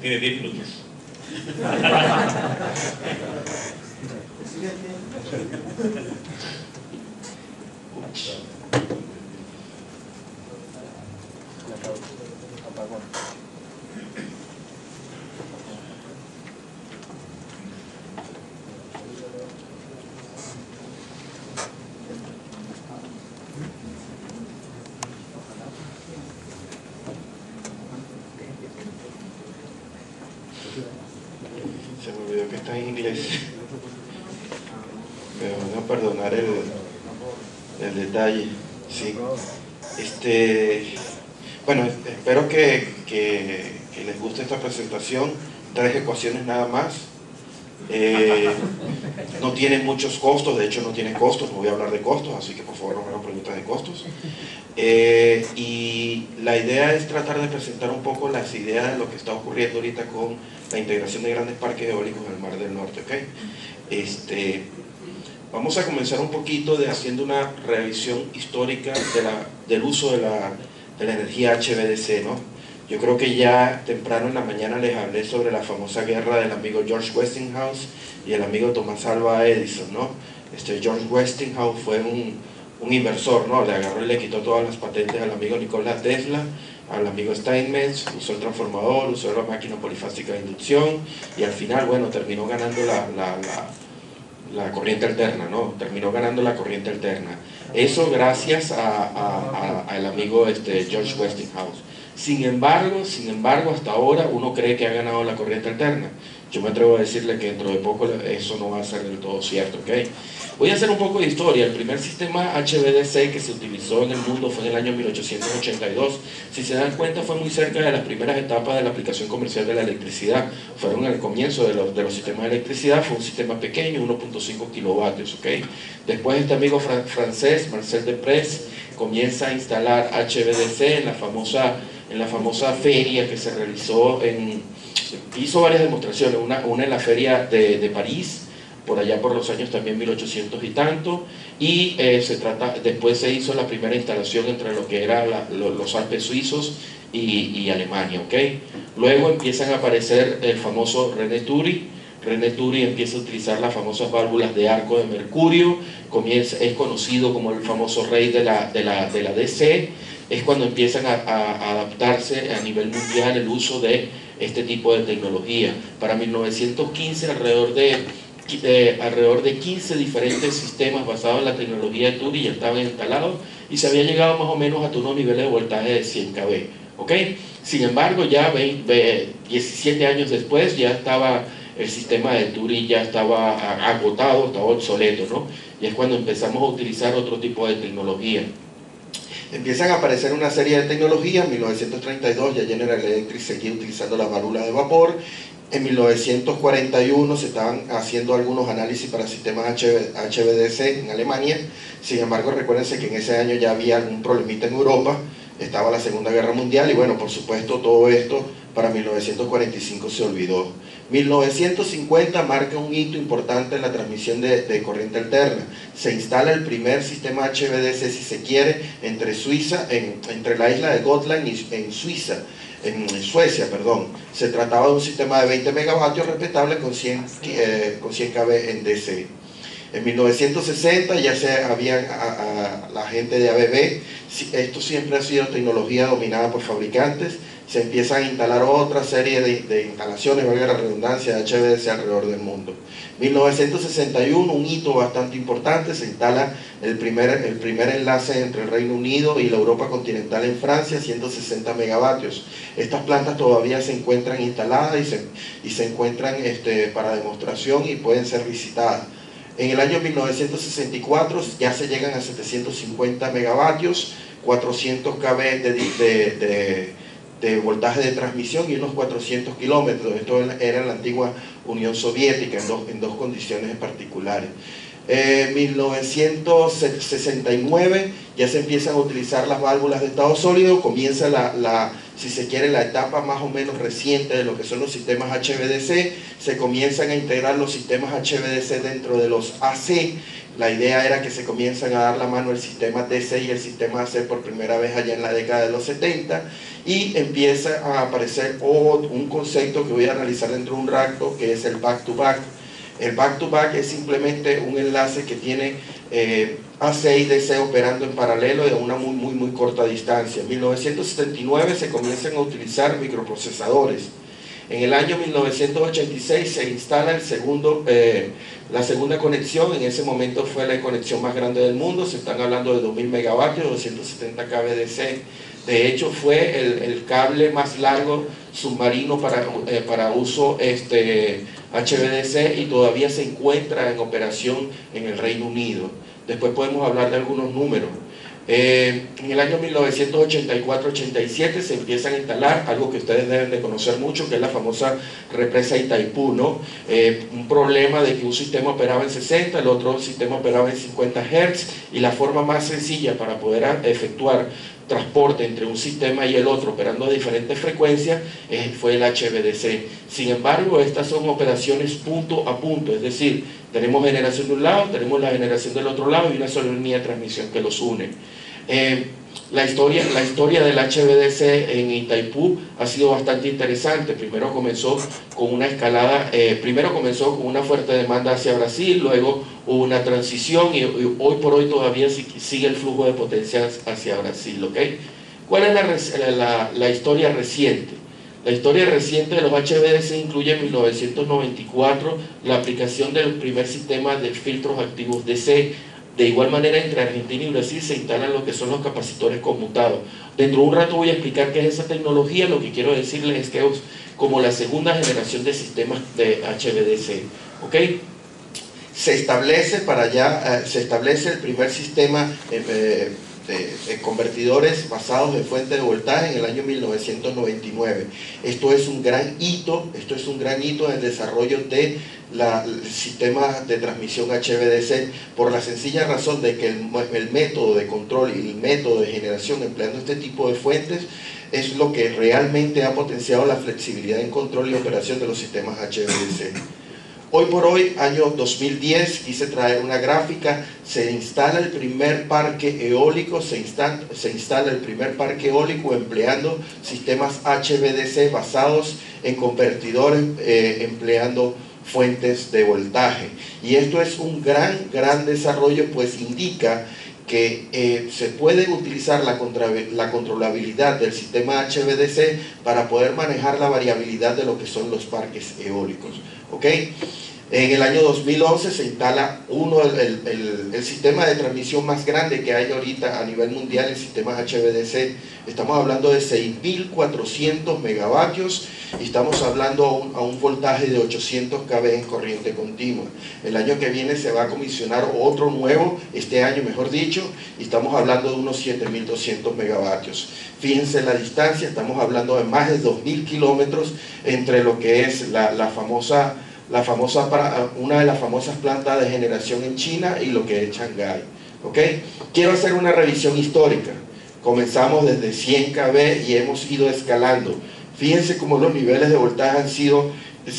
Tiene 10 minutos. Se me olvidó que está en inglés. Me van a perdonar el detalle. Sí. Bueno, espero que les guste esta presentación. 3 ecuaciones nada más. No tiene muchos costos, de hecho no tiene costos, no voy a hablar de costos, así que por favor no me hagan preguntas de costos. Y la idea es tratar de presentar un poco las ideas de lo que está ocurriendo ahorita con la integración de grandes parques eólicos en el Mar del Norte, ¿okay? Vamos a comenzar un poquito haciendo una revisión histórica del uso de la energía HVDC, ¿no? Yo creo que ya temprano en la mañana les hablé sobre la famosa guerra del amigo George Westinghouse y el amigo Thomas Alva Edison, ¿no? George Westinghouse fue un inversor, ¿no? Le agarró y le quitó todas las patentes al amigo Nikola Tesla, al amigo Steinmetz, usó el transformador, usó la máquina polifásica de inducción y al final, bueno, terminó ganando la corriente alterna, ¿no? Terminó ganando la corriente alterna. Eso gracias al amigo George Westinghouse. Sin embargo, hasta ahora uno cree que ha ganado la corriente alterna. Yo me atrevo a decirle que dentro de poco eso no va a ser del todo cierto, ¿ok? Voy a hacer un poco de historia. El primer sistema HVDC que se utilizó en el mundo fue en el año 1882. Si se dan cuenta, fue muy cerca de las primeras etapas de la aplicación comercial de la electricidad. Fueron al comienzo de los sistemas de electricidad. Fue un sistema pequeño, 1.5 kilovatios, ¿ok? Después este amigo francés, Marcel Deprez, comienza a instalar HVDC en la famosa feria que se realizó hizo varias demostraciones, una en la feria de París, por allá por los años también 1800 y tanto, y después se hizo la primera instalación entre lo que eran los Alpes suizos y Alemania, ¿ok? Luego empiezan a aparecer el famoso René Toury. René Toury empieza a utilizar las famosas válvulas de arco de mercurio, es conocido como el famoso rey de la DC. Es cuando empiezan a adaptarse a nivel mundial el uso de este tipo de tecnología. Para 1915 alrededor de 15 diferentes sistemas basados en la tecnología de Toury ya estaban instalados y se había llegado más o menos a unos niveles de voltaje de 100 kV, ¿ok? Sin embargo, ya 17 años después ya estaba el sistema de Toury, ya estaba agotado, estaba obsoleto, ¿no? Y es cuando empezamos a utilizar otro tipo de tecnología. Empiezan a aparecer una serie de tecnologías. En 1932 ya General Electric seguía utilizando las válvulas de vapor. En 1941 se estaban haciendo algunos análisis para sistemas HVDC en Alemania. Sin embargo, recuérdense que en ese año ya había algún problemita en Europa, estaba la Segunda Guerra Mundial y bueno, por supuesto todo esto para 1945 se olvidó. 1950 marca un hito importante en la transmisión de corriente alterna. Se instala el primer sistema HVDC, si se quiere, entre la isla de Gotland y en Suecia, perdón. Se trataba de un sistema de 20 megavatios respetable con 100 kV en DC. En 1960 ya la gente de ABB, esto siempre ha sido tecnología dominada por fabricantes, se empiezan a instalar otra serie de instalaciones, valga la redundancia, de HVDC alrededor del mundo. 1961, un hito bastante importante, se instala el primer enlace entre el Reino Unido y la Europa continental en Francia, 160 megavatios. Estas plantas todavía se encuentran instaladas y se encuentran para demostración y pueden ser visitadas. En el año 1964 ya se llegan a 750 megavatios, 400 kV de voltaje de transmisión y unos 400 kilómetros. Esto era en la antigua Unión Soviética, en dos condiciones particulares. En 1969 ya se empiezan a utilizar las válvulas de estado sólido, comienza si se quiere, la etapa más o menos reciente de lo que son los sistemas HVDC. Se comienzan a integrar los sistemas HVDC dentro de los AC. La idea era que se comienzan a dar la mano el sistema DC y el sistema AC por primera vez allá en la década de los 70, y empieza a aparecer un concepto que voy a analizar dentro de un rato, que es el back-to-back. El back-to-back es simplemente un enlace que tiene AC y DC operando en paralelo y a una muy corta distancia. En 1979 se comienzan a utilizar microprocesadores. En el año 1986 se instala la segunda conexión. En ese momento fue la conexión más grande del mundo. Se están hablando de 2000 megavatios, 270 kbdc. De hecho, fue el cable más largo submarino para uso HVDC, y todavía se encuentra en operación en el Reino Unido. Después podemos hablar de algunos números. En el año 1984-87 se empiezan a instalar algo que ustedes deben de conocer mucho, que es la famosa represa Itaipú, ¿no? Un problema de que un sistema operaba en 60, el otro sistema operaba en 50 Hz, y la forma más sencilla para poder efectuar transporte entre un sistema y el otro operando a diferentes frecuencias fue el HVDC. Sin embargo, estas son operaciones punto a punto, es decir, tenemos generación de un lado, tenemos la generación del otro lado y una sola línea de transmisión que los une. La historia del HVDC en Itaipú ha sido bastante interesante. Primero comenzó con una escalada, primero comenzó con una fuerte demanda hacia Brasil, luego hubo una transición y hoy por hoy todavía sigue el flujo de potencia hacia Brasil, ¿ok? ¿Cuál es la historia reciente? La historia reciente de los HVDC incluye en 1994 la aplicación del primer sistema de filtros activos DC. De igual manera, entre Argentina y Brasil se instalan lo que son los capacitores conmutados. Dentro de un rato voy a explicar qué es esa tecnología. Lo que quiero decirles es que es como la segunda generación de sistemas de HVDC, ¿ok? Se establece el primer sistema de convertidores basados en fuente de voltaje en el año 1999. Esto es un gran hito en el desarrollo de sistema de transmisión HVDC, por la sencilla razón de que el método de control y el método de generación empleando este tipo de fuentes es lo que realmente ha potenciado la flexibilidad en control y operación de los sistemas HVDC. Hoy por hoy, año 2010, quise traer una gráfica. Se instala el primer parque eólico, empleando sistemas HVDC basados en convertidores, empleando fuentes de voltaje. Y esto es un gran desarrollo, pues indica que se puede utilizar la controlabilidad del sistema HVDC para poder manejar la variabilidad de lo que son los parques eólicos, ¿ok? En el año 2011 se instala el sistema de transmisión más grande que hay ahorita a nivel mundial en sistemas HVDC. Estamos hablando de 6.400 megavatios y estamos hablando a un voltaje de 800 kV en corriente continua. El año que viene se va a comisionar otro nuevo, este año mejor dicho, y estamos hablando de unos 7.200 megavatios. Fíjense la distancia, estamos hablando de más de 2.000 kilómetros entre lo que es una de las famosas plantas de generación en China y lo que es Shanghái, ¿ok? Quiero hacer una revisión histórica. Comenzamos desde 100 kV y hemos ido escalando. Fíjense cómo los niveles de voltaje se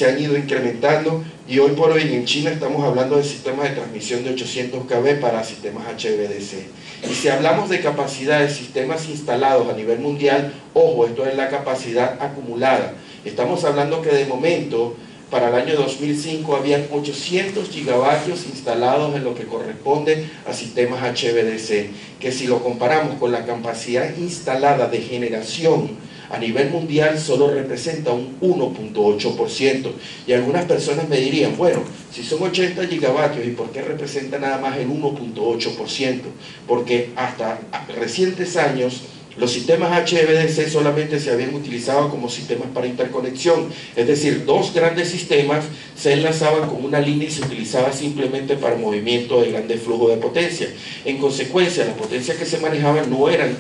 han ido incrementando, y hoy por hoy en China estamos hablando de sistemas de transmisión de 800 kV para sistemas HVDC. Y si hablamos de capacidad de sistemas instalados a nivel mundial, ojo, esto es la capacidad acumulada. Estamos hablando que de momento, para el año 2005 habían 800 gigavatios instalados en lo que corresponde a sistemas HVDC, que si lo comparamos con la capacidad instalada de generación a nivel mundial solo representa un 1.8%. Y algunas personas me dirían, bueno, si son 80 gigavatios, ¿y por qué representa nada más el 1.8%? Porque hasta recientes años los sistemas HVDC solamente se habían utilizado como sistemas para interconexión, es decir, dos grandes sistemas se enlazaban con una línea y se utilizaba simplemente para movimiento de grandes flujos de potencia. En consecuencia, las potencias que se manejaban no eran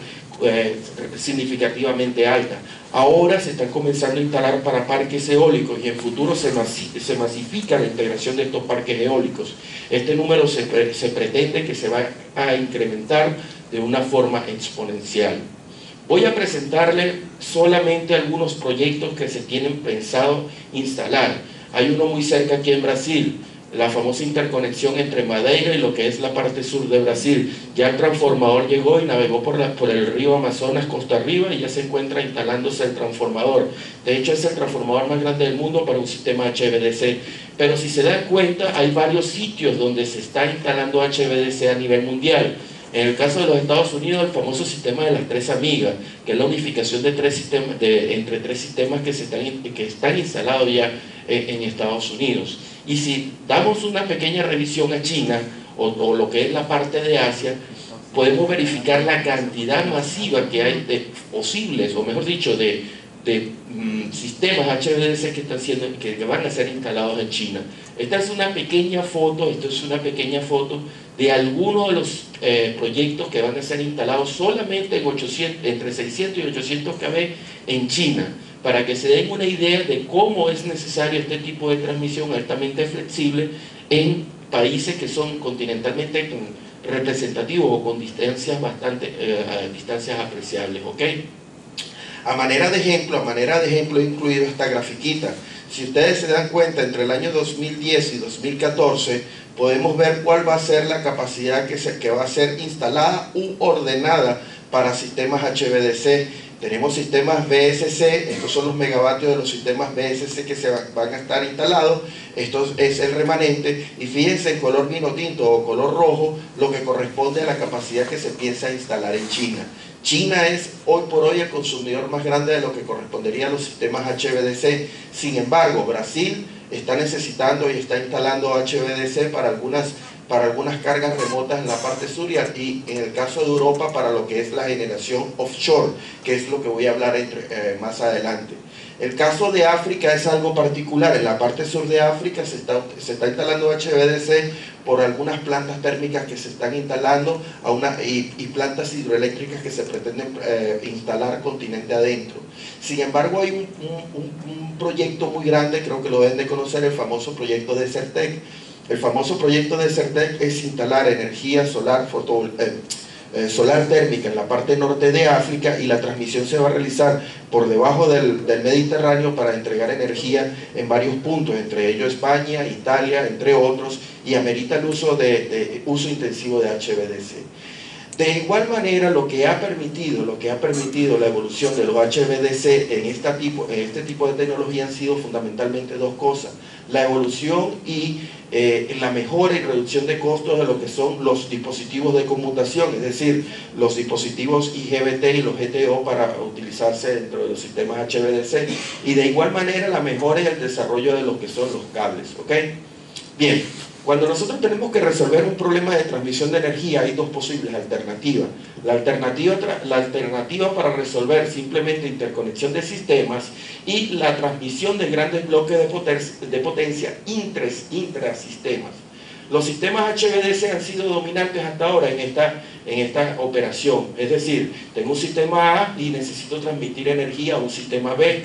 significativamente altas. Ahora se están comenzando a instalar para parques eólicos y en futuro se masifica la integración de estos parques eólicos. Este número se pretende que se va a incrementar de una forma exponencial. Voy a presentarle solamente algunos proyectos que se tienen pensado instalar. Hay uno muy cerca aquí en Brasil, la famosa interconexión entre Madeira y lo que es la parte sur de Brasil. Ya el transformador llegó y navegó por el río Amazonas costa arriba y ya se encuentra instalándose el transformador. De hecho, es el transformador más grande del mundo para un sistema HVDC. Pero si se dan cuenta, hay varios sitios donde se está instalando HVDC a nivel mundial. En el caso de los Estados Unidos, el famoso sistema de las tres amigas, que es la unificación de entre tres sistemas que están instalados ya en Estados Unidos. Y si damos una pequeña revisión a China, o lo que es la parte de Asia, podemos verificar la cantidad masiva que hay de posibles, o mejor dicho, de sistemas HVDC que van a ser instalados en China. Esta es una pequeña foto, de algunos de los proyectos que van a ser instalados solamente entre 600 y 800 kV en China, para que se den una idea de cómo es necesario este tipo de transmisión altamente flexible en países que son continentalmente representativos o con distancias distancias apreciables, ¿ok? A manera de ejemplo he incluido esta grafiquita. Si ustedes se dan cuenta, entre el año 2010 y 2014 podemos ver cuál va a ser la capacidad que va a ser instalada u ordenada para sistemas HVDC. Tenemos sistemas VSC, estos son los megavatios de los sistemas VSC que se van a estar instalados. Esto es el remanente, y fíjense en color vino tinto o color rojo lo que corresponde a la capacidad que se piensa instalar en China. China es hoy por hoy el consumidor más grande de lo que correspondería a los sistemas HVDC. Sin embargo, Brasil está necesitando y está instalando HVDC para algunas cargas remotas en la parte sur, y en el caso de Europa para lo que es la generación offshore, que es lo que voy a hablar más adelante. El caso de África es algo particular. En la parte sur de África se está instalando HVDC por algunas plantas térmicas que se están instalando y plantas hidroeléctricas que se pretenden instalar continente adentro. Sin embargo, hay un proyecto muy grande, creo que lo deben de conocer, el famoso proyecto Desertec. El famoso proyecto Desertec es instalar energía solar térmica en la parte norte de África, y la transmisión se va a realizar por debajo del Mediterráneo para entregar energía en varios puntos, entre ellos España, Italia, entre otros, y amerita el uso intensivo de HVDC. De igual manera, lo que ha permitido la evolución de los HVDC en este tipo de tecnología han sido fundamentalmente dos cosas: la evolución y la mejora y reducción de costos de lo que son los dispositivos de conmutación, es decir, los dispositivos IGBT y los GTO para utilizarse dentro de los sistemas HVDC, y de igual manera la mejora y el desarrollo de lo que son los cables, ¿ok? Bien. Cuando nosotros tenemos que resolver un problema de transmisión de energía, hay dos posibles alternativas. La alternativa para resolver simplemente interconexión de sistemas, y la transmisión de grandes bloques de potencia intrasistemas. Los sistemas HVDC han sido dominantes hasta ahora en esta operación. Es decir, tengo un sistema A y necesito transmitir energía a un sistema B.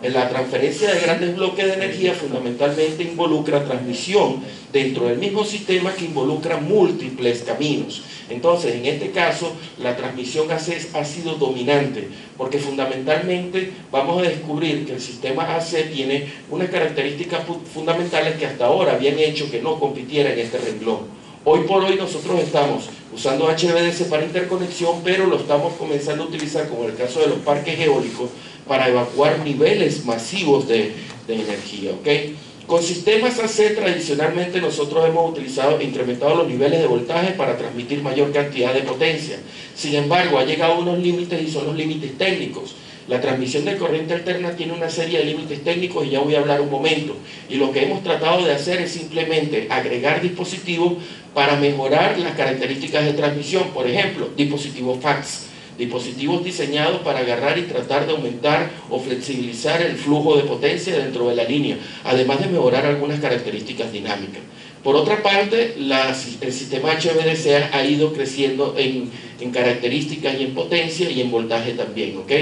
La transferencia de grandes bloques de energía fundamentalmente involucra transmisión dentro del mismo sistema, que involucra múltiples caminos. Entonces, en este caso, la transmisión AC ha sido dominante, porque fundamentalmente vamos a descubrir que el sistema AC tiene unas características fundamentales que hasta ahora habían hecho que no compitiera en este renglón. Hoy por hoy nosotros estamos usando HVDC para interconexión, pero lo estamos comenzando a utilizar, como en el caso de los parques eólicos, para evacuar niveles masivos de energía, ¿ok? Con sistemas AC tradicionalmente nosotros hemos incrementado los niveles de voltaje para transmitir mayor cantidad de potencia. Sin embargo, ha llegado a unos límites, y son los límites técnicos. La transmisión de corriente alterna tiene una serie de límites técnicos, y ya voy a hablar un momento. Y lo que hemos tratado de hacer es simplemente agregar dispositivos para mejorar las características de transmisión. Por ejemplo, dispositivos fax. Dispositivos diseñados para agarrar y tratar de aumentar o flexibilizar el flujo de potencia dentro de la línea, además de mejorar algunas características dinámicas. Por otra parte, el sistema HVDC ha ido creciendo en características y en potencia y en voltaje también, ¿ok?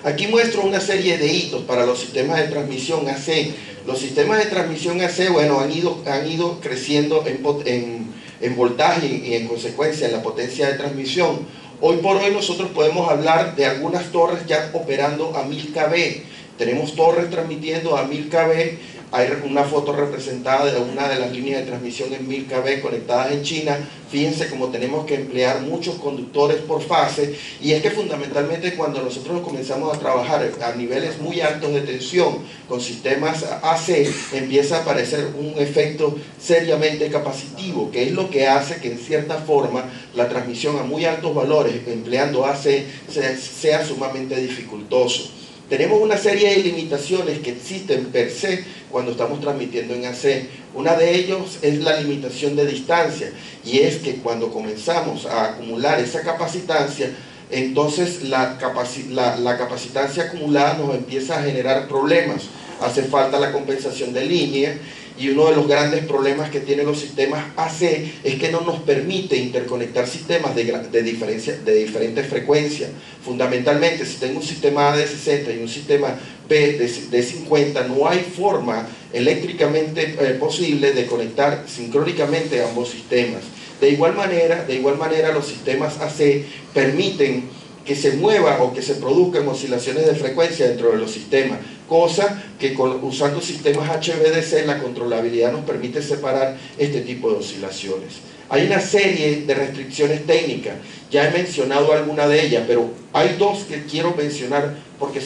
Aquí muestro una serie de hitos para los sistemas de transmisión AC. Los sistemas de transmisión AC, bueno, han ido creciendo en voltaje y en consecuencia en la potencia de transmisión. Hoy por hoy nosotros podemos hablar de algunas torres ya operando a 1000 kV. Tenemos torres transmitiendo a 1000 kV. Hay una foto representada de una de las líneas de transmisión en 1000 kV conectadas en China. Fíjense cómo tenemos que emplear muchos conductores por fase, y es que fundamentalmente cuando nosotros comenzamos a trabajar a niveles muy altos de tensión con sistemas AC, empieza a aparecer un efecto seriamente capacitivo, que es lo que hace que en cierta forma la transmisión a muy altos valores empleando AC sea sumamente dificultoso. Tenemos una serie de limitaciones que existen per se cuando estamos transmitiendo en AC. Una de ellos es la limitación de distancia, y es que cuando comenzamos a acumular esa capacitancia, entonces la capacitancia acumulada nos empieza a generar problemas. Hace falta la compensación de línea, y uno de los grandes problemas que tienen los sistemas AC es que no nos permite interconectar sistemas de diferentes frecuencias. Fundamentalmente, si tengo un sistema A de 60 y un sistema B de 50, no hay forma eléctricamente posible de conectar sincrónicamente ambos sistemas. De igual manera los sistemas AC permiten que se mueva o que se produzcan oscilaciones de frecuencia dentro de los sistemas, cosa que usando sistemas HVDC la controlabilidad nos permite separar este tipo de oscilaciones. Hay una serie de restricciones técnicas, ya he mencionado alguna de ellas, pero hay dos que quiero mencionar porque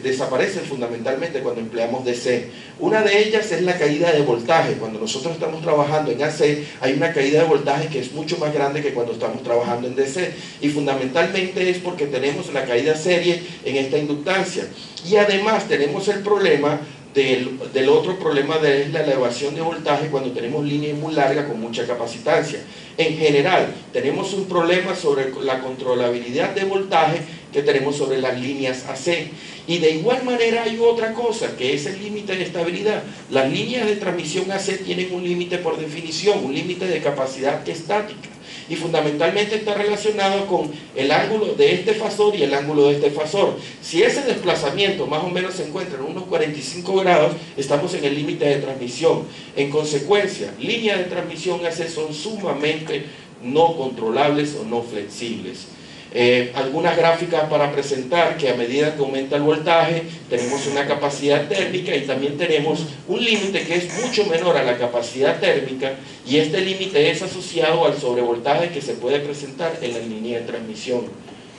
desaparecen fundamentalmente cuando empleamos DC. Una de ellas es la caída de voltaje. Cuando nosotros estamos trabajando en AC, hay una caída de voltaje que es mucho más grande que cuando estamos trabajando en DC, y fundamentalmente es porque tenemos la caída serie en esta inductancia, y además tenemos el problema del otro problema de la elevación de voltaje cuando tenemos líneas muy largas con mucha capacitancia. En general, tenemos un problema sobre la controlabilidad de voltaje que tenemos sobre las líneas AC. Y de igual manera hay otra cosa, que es el límite de estabilidad. Las líneas de transmisión AC tienen un límite por definición, un límite de capacidad estática, y fundamentalmente está relacionado con el ángulo de este fasor y el ángulo de este fasor. Si ese desplazamiento más o menos se encuentra en unos 45 grados, estamos en el límite de transmisión. En consecuencia, líneas de transmisión AC son sumamente no controlables o no flexibles. Algunas gráficas para presentar que a medida que aumenta el voltaje tenemos una capacidad térmica, y también tenemos un límite que es mucho menor a la capacidad térmica, y este límite es asociado al sobrevoltaje que se puede presentar en la línea de transmisión.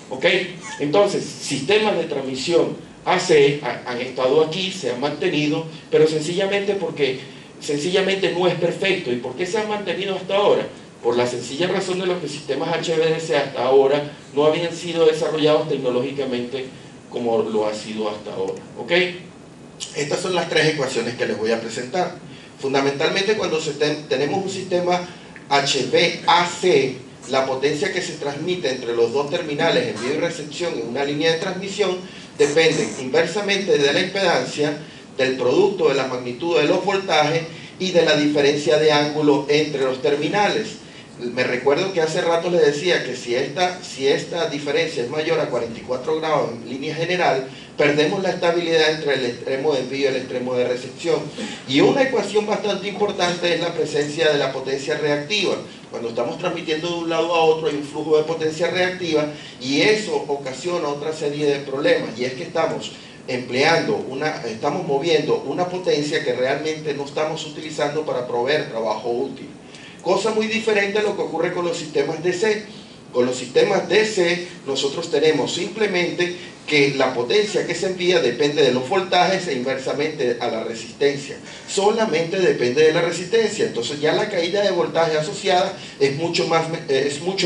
¿Ok? Entonces, sistemas de transmisión AC han estado aquí, se han mantenido, pero sencillamente no es perfecto. ¿Y por qué se han mantenido hasta ahora? Por la sencilla razón de que sistemas HVDC hasta ahora no habían sido desarrollados tecnológicamente como lo ha sido hasta ahora. ¿Ok? Estas son las tres ecuaciones que les voy a presentar. Fundamentalmente, cuando tenemos un sistema HVAC, la potencia que se transmite entre los dos terminales envío y recepción en una línea de transmisión depende inversamente de la impedancia, del producto de la magnitud de los voltajes y de la diferencia de ángulo entre los terminales. Me recuerdo que hace rato les decía que si esta diferencia es mayor a 44 grados en línea general, perdemos la estabilidad entre el extremo de envío y el extremo de recepción. Y una ecuación bastante importante es la presencia de la potencia reactiva. Cuando estamos transmitiendo de un lado a otro hay un flujo de potencia reactiva, y eso ocasiona otra serie de problemas, y es que estamos moviendo una potencia que realmente no estamos utilizando para proveer trabajo útil. Cosa muy diferente a lo que ocurre con los sistemas DC. Con los sistemas DC nosotros tenemos simplemente que la potencia que se envía depende de los voltajes e inversamente a la resistencia. Solamente depende de la resistencia. Entonces ya la caída de voltaje asociada es mucho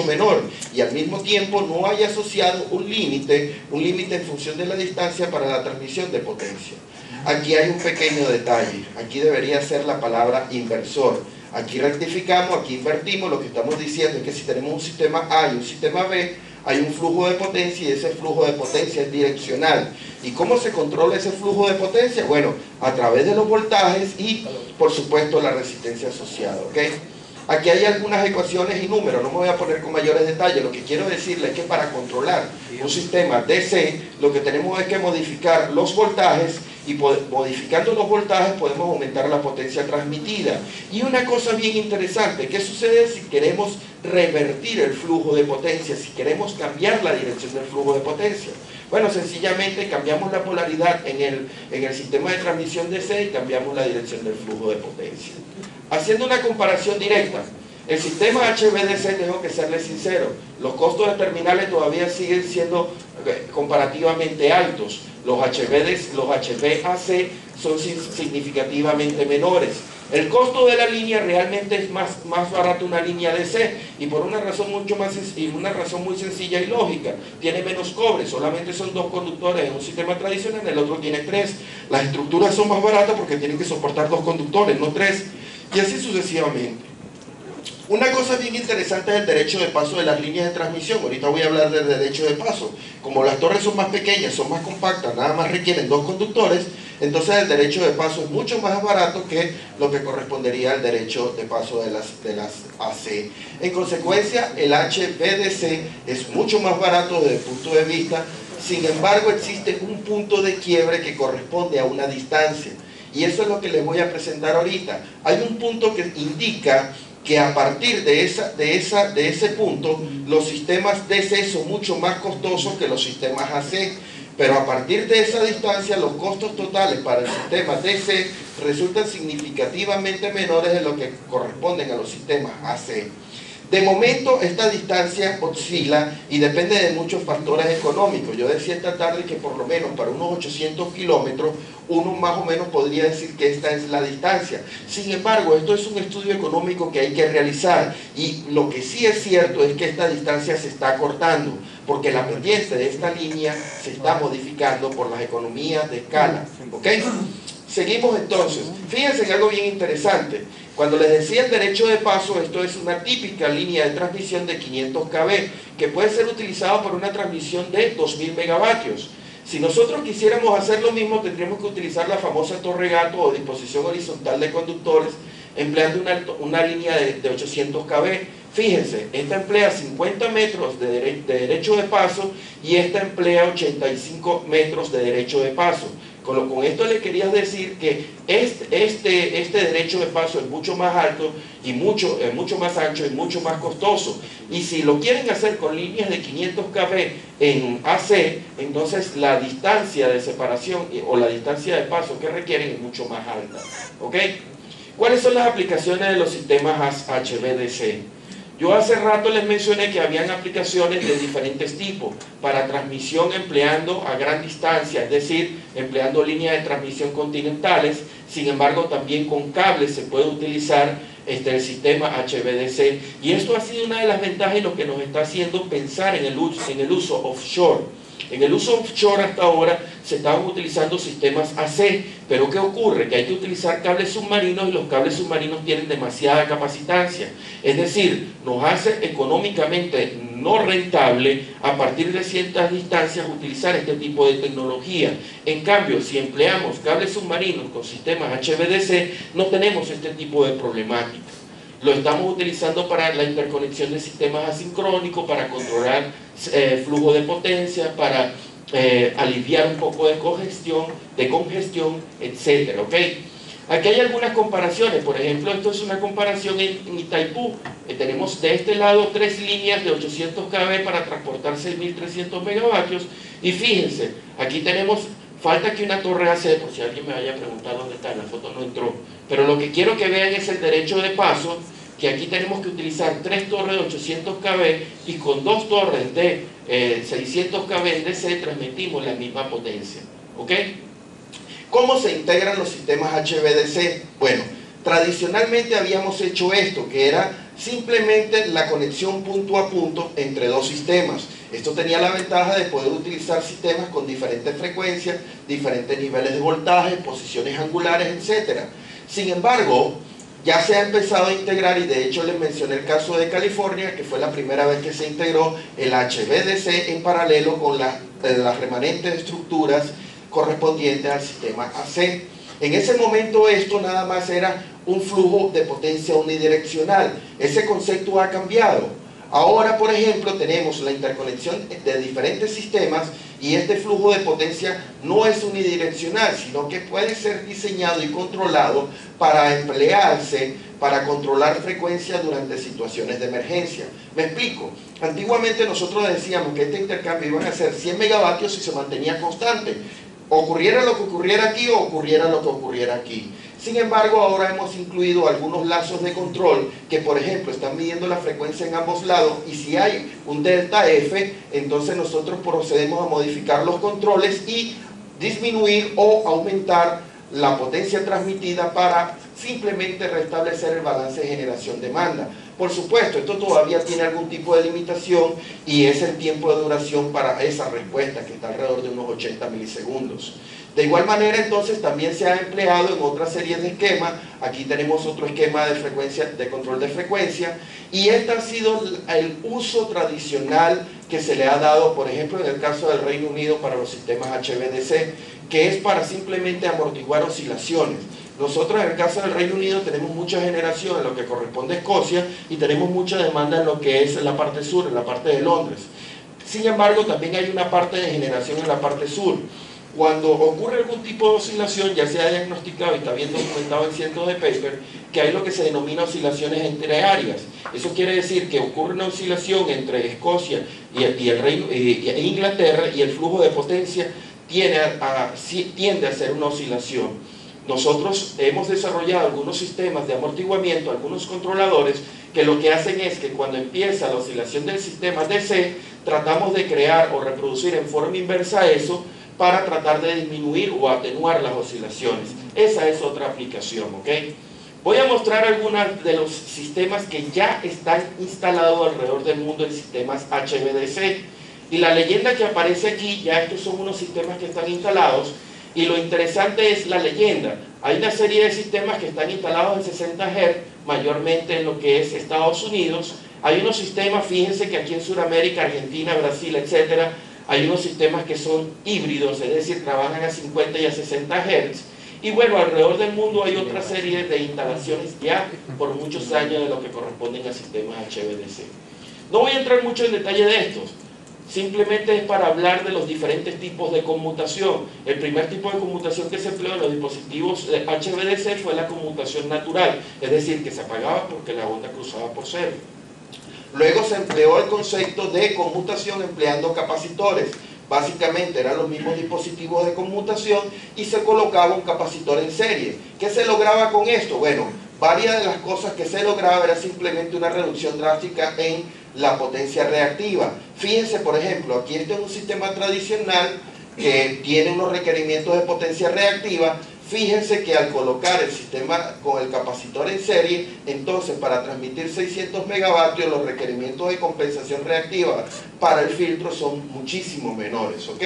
menor, y al mismo tiempo no hay asociado un límite en función de la distancia para la transmisión de potencia. Aquí hay un pequeño detalle. Aquí debería ser la palabra inversor. Aquí rectificamos, aquí invertimos. Lo que estamos diciendo es que si tenemos un sistema A y un sistema B, hay un flujo de potencia, y ese flujo de potencia es direccional. ¿Y cómo se controla ese flujo de potencia? Bueno, a través de los voltajes y, por supuesto, la resistencia asociada. ¿Ok? Aquí hay algunas ecuaciones y números, no me voy a poner con mayores detalles. Lo que quiero decirles es que para controlar un sistema DC, lo que tenemos es que modificar los voltajes y modificando los voltajes podemos aumentar la potencia transmitida. Y una cosa bien interesante, ¿qué sucede si queremos revertir el flujo de potencia, si queremos cambiar la dirección del flujo de potencia? Bueno, sencillamente cambiamos la polaridad en el sistema de transmisión DC y cambiamos la dirección del flujo de potencia. Haciendo una comparación directa, el sistema HVDC, tengo que serles sincero, los costos de terminales todavía siguen siendo comparativamente altos. Los HVAC son significativamente menores. El costo de la línea realmente es más barato una línea DC, y por una razón muy sencilla y lógica. Tiene menos cobre, solamente son 2 conductores en un sistema tradicional, el otro tiene 3. Las estructuras son más baratas porque tienen que soportar 2 conductores, no 3, y así sucesivamente. Una cosa bien interesante es el derecho de paso de las líneas de transmisión. Ahorita voy a hablar del derecho de paso. Como las torres son más pequeñas, son más compactas, nada más requieren 2 conductores, entonces el derecho de paso es mucho más barato que lo que correspondería al derecho de paso de las AC. En consecuencia, el HVDC es mucho más barato desde el punto de vista. Sin embargo, existe un punto de quiebre que corresponde a una distancia. Y eso es lo que les voy a presentar ahorita. Hay un punto que indica que a partir de ese punto los sistemas DC son mucho más costosos que los sistemas AC, pero a partir de esa distancia los costos totales para el sistema DC resultan significativamente menores de lo que corresponden a los sistemas AC. De momento esta distancia oscila y depende de muchos factores económicos. Yo decía esta tarde que por lo menos para unos 800 kilómetros uno más o menos podría decir que esta es la distancia. Sin embargo, esto es un estudio económico que hay que realizar, y lo que sí es cierto es que esta distancia se está acortando porque la pendiente de esta línea se está modificando por las economías de escala. ¿Ok? Seguimos entonces. Fíjense en algo bien interesante. Cuando les decía el derecho de paso, esto es una típica línea de transmisión de 500 kV que puede ser utilizada por una transmisión de 2000 megavatios. Si nosotros quisiéramos hacer lo mismo, tendríamos que utilizar la famosa torre gato o disposición horizontal de conductores, empleando una línea de 800 kV. Fíjense, esta emplea 50 metros de derecho de paso y esta emplea 85 metros de derecho de paso. Con esto le quería decir que este derecho de paso es mucho más alto y mucho más ancho y mucho más costoso. Y si lo quieren hacer con líneas de 500 kV en AC, entonces la distancia de separación o la distancia de paso que requieren es mucho más alta. ¿Ok? ¿Cuáles son las aplicaciones de los sistemas HVDC? Yo hace rato les mencioné que habían aplicaciones de diferentes tipos para transmisión empleando a gran distancia, es decir, empleando líneas de transmisión continentales. Sin embargo, también con cables se puede utilizar el sistema HVDC, y esto ha sido una de las ventajas y lo que nos está haciendo pensar en el uso offshore. En el uso offshore hasta ahora se estaban utilizando sistemas AC, pero ¿qué ocurre? Que hay que utilizar cables submarinos y los cables submarinos tienen demasiada capacitancia. Es decir, nos hace económicamente no rentable a partir de ciertas distancias utilizar este tipo de tecnología. En cambio, si empleamos cables submarinos con sistemas HVDC, no tenemos este tipo de problemática. Lo estamos utilizando para la interconexión de sistemas asincrónicos, para controlar flujo de potencia, para aliviar un poco de congestión, etc. ¿Ok? Aquí hay algunas comparaciones. Por ejemplo, esto es una comparación en Itaipú. Tenemos de este lado 3 líneas de 800 kV para transportar 6.300 megavatios. Y fíjense, aquí tenemos... Falta que una torre AC, por si alguien me vaya a preguntar dónde está, la foto no entró. Pero lo que quiero que vean es el derecho de paso, que aquí tenemos que utilizar 3 torres de 800 kV y con 2 torres de 600 kV en DC transmitimos la misma potencia. ¿Ok? ¿Cómo se integran los sistemas HVDC? Bueno, tradicionalmente habíamos hecho esto, que era simplemente la conexión punto a punto entre 2 sistemas. Esto tenía la ventaja de poder utilizar sistemas con diferentes frecuencias, diferentes niveles de voltaje, posiciones angulares, etc. Sin embargo, ya se ha empezado a integrar, y de hecho les mencioné el caso de California, que fue la primera vez que se integró el HVDC en paralelo con las remanentes estructuras correspondientes al sistema AC. En ese momento esto nada más era un flujo de potencia unidireccional. Ese concepto ha cambiado. Ahora, por ejemplo, tenemos la interconexión de diferentes sistemas y este flujo de potencia no es unidireccional, sino que puede ser diseñado y controlado para emplearse para controlar frecuencia durante situaciones de emergencia. Me explico. Antiguamente nosotros decíamos que este intercambio iba a ser 100 megavatios si se mantenía constante. Ocurriera lo que ocurriera aquí o ocurriera lo que ocurriera aquí. Sin embargo, ahora hemos incluido algunos lazos de control que, por ejemplo, están midiendo la frecuencia en ambos lados, y si hay un delta F, entonces nosotros procedemos a modificar los controles y disminuir o aumentar la potencia transmitida para simplemente restablecer el balance de generación-demanda. Por supuesto, esto todavía tiene algún tipo de limitación y es el tiempo de duración para esa respuesta, que está alrededor de unos 80 milisegundos. De igual manera, entonces, también se ha empleado en otra serie de esquemas. Aquí tenemos otro esquema de frecuencia, de control de frecuencia, y este ha sido el uso tradicional que se le ha dado, por ejemplo, en el caso del Reino Unido para los sistemas HVDC, que es para simplemente amortiguar oscilaciones. Nosotros en el caso del Reino Unido tenemos mucha generación en lo que corresponde a Escocia y tenemos mucha demanda en lo que es la parte sur, en la parte de Londres. Sin embargo, también hay una parte de generación en la parte sur. Cuando ocurre algún tipo de oscilación, ya se ha diagnosticado y está bien documentado en cientos de papers, que hay lo que se denomina oscilaciones entre áreas. Eso quiere decir que ocurre una oscilación entre Escocia e Inglaterra, y el flujo de potencia tiende a ser una oscilación. Nosotros hemos desarrollado algunos sistemas de amortiguamiento, algunos controladores, que lo que hacen es que cuando empieza la oscilación del sistema DC, tratamos de crear o reproducir en forma inversa eso, para tratar de disminuir o atenuar las oscilaciones. Esa es otra aplicación, ¿ok? Voy a mostrar algunos de los sistemas que ya están instalados alrededor del mundo en sistemas HVDC. Y la leyenda que aparece aquí, ya estos son unos sistemas que están instalados, y lo interesante es la leyenda. Hay una serie de sistemas que están instalados en 60 Hz, mayormente en lo que es Estados Unidos. Hay unos sistemas, fíjense que aquí en Sudamérica, Argentina, Brasil, etcétera, hay unos sistemas que son híbridos, es decir, trabajan a 50 y a 60 Hz. Y bueno, alrededor del mundo hay otra serie de instalaciones ya por muchos años de lo que corresponden a sistemas HVDC. No voy a entrar mucho en detalle de estos, simplemente es para hablar de los diferentes tipos de conmutación. El primer tipo de conmutación que se empleó en los dispositivos de HVDC fue la conmutación natural, es decir, que se apagaba porque la onda cruzaba por cero. Luego se empleó el concepto de conmutación empleando capacitores. Básicamente eran los mismos dispositivos de conmutación y se colocaba un capacitor en serie. ¿Qué se lograba con esto? Bueno, varias de las cosas que se lograba era simplemente una reducción drástica en la potencia reactiva. Fíjense, por ejemplo, aquí este es un sistema tradicional que tiene unos requerimientos de potencia reactiva. Fíjense que al colocar el sistema con el capacitor en serie, entonces para transmitir 600 megavatios los requerimientos de compensación reactiva para el filtro son muchísimo menores, ¿ok?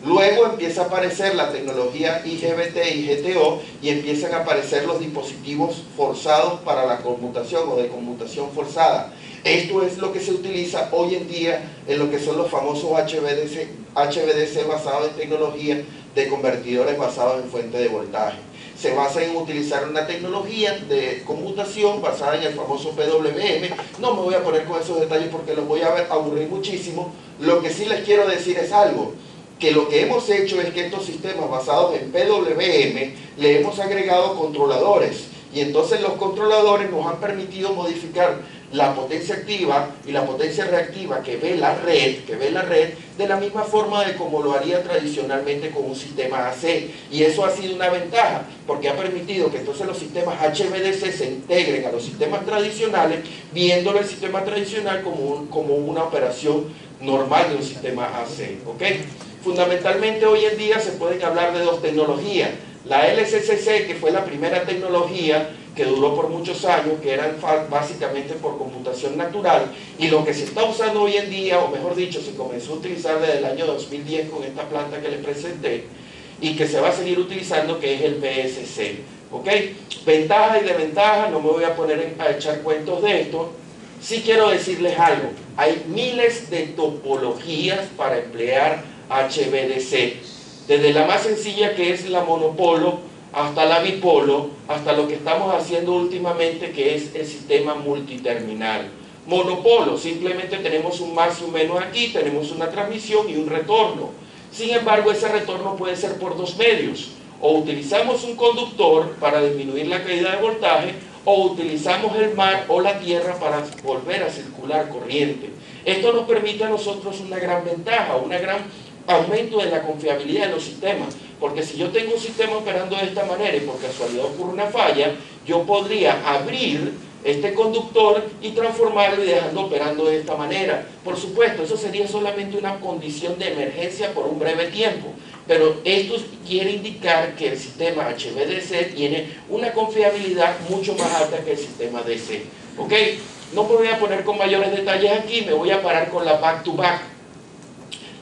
Luego empieza a aparecer la tecnología IGBT y GTO y empiezan a aparecer los dispositivos forzados para la conmutación o de conmutación forzada. Esto es lo que se utiliza hoy en día en lo que son los famosos HVDC basados en tecnología de convertidores basados en fuente de voltaje. Se basa en utilizar una tecnología de conmutación basada en el famoso PWM. No me voy a poner con esos detalles porque los voy a aburrir muchísimo. Lo que sí les quiero decir es algo, que lo que hemos hecho es que estos sistemas basados en PWM le hemos agregado controladores, y entonces los controladores nos han permitido modificar la potencia activa y la potencia reactiva que ve la red, de la misma forma de como lo haría tradicionalmente con un sistema AC, y eso ha sido una ventaja porque ha permitido que entonces los sistemas HVDC se integren a los sistemas tradicionales, viéndolo el sistema tradicional como una operación normal de un sistema AC, ¿ok? Fundamentalmente hoy en día se pueden hablar de dos tecnologías. La LSCC, que fue la primera tecnología que duró por muchos años, que eran básicamente por computación natural, y lo que se está usando hoy en día, o mejor dicho, se comenzó a utilizar desde el año 2010 con esta planta que les presenté, y que se va a seguir utilizando, que es el PSC, ¿ok? Ventajas y desventajas, no me voy a poner a echar cuentos de esto. Sí quiero decirles algo, hay miles de topologías para emplear HVDC, desde la más sencilla, que es la monopolo, hasta la bipolo, hasta lo que estamos haciendo últimamente, que es el sistema multiterminal. Monopolo, simplemente tenemos un más y un menos aquí, tenemos una transmisión y un retorno. Sin embargo, ese retorno puede ser por dos medios. O utilizamos un conductor para disminuir la caída de voltaje, o utilizamos el mar o la tierra para volver a circular corriente. Esto nos permite a nosotros una gran ventaja, un gran aumento de la confiabilidad de los sistemas, porque si yo tengo un sistema operando de esta manera y por casualidad ocurre una falla, yo podría abrir este conductor y transformarlo y dejarlo operando de esta manera. Por supuesto, eso sería solamente una condición de emergencia por un breve tiempo, pero esto quiere indicar que el sistema HVDC tiene una confiabilidad mucho más alta que el sistema DC. ¿Ok? No me voy a poner con mayores detalles aquí, me voy a parar con la back-to-back.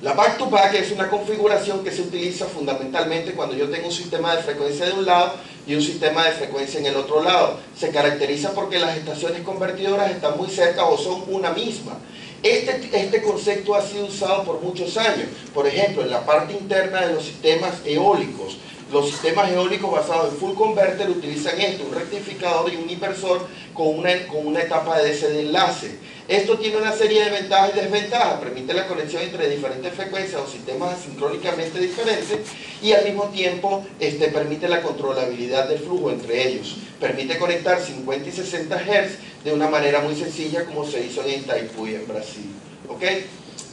La back-to-back es una configuración que se utiliza fundamentalmente cuando yo tengo un sistema de frecuencia de un lado y un sistema de frecuencia en el otro lado. Se caracteriza porque las estaciones convertidoras están muy cerca o son una misma. Este concepto ha sido usado por muchos años. Por ejemplo, en la parte interna de los sistemas eólicos. Los sistemas eólicos basados en full converter utilizan esto, un rectificador y un inversor con una etapa de ese enlace. Esto tiene una serie de ventajas y desventajas, permite la conexión entre diferentes frecuencias o sistemas asincrónicamente diferentes y al mismo tiempo permite la controlabilidad del flujo entre ellos. Permite conectar 50 y 60 Hz de una manera muy sencilla como se hizo en Itaipu en Brasil. ¿Ok?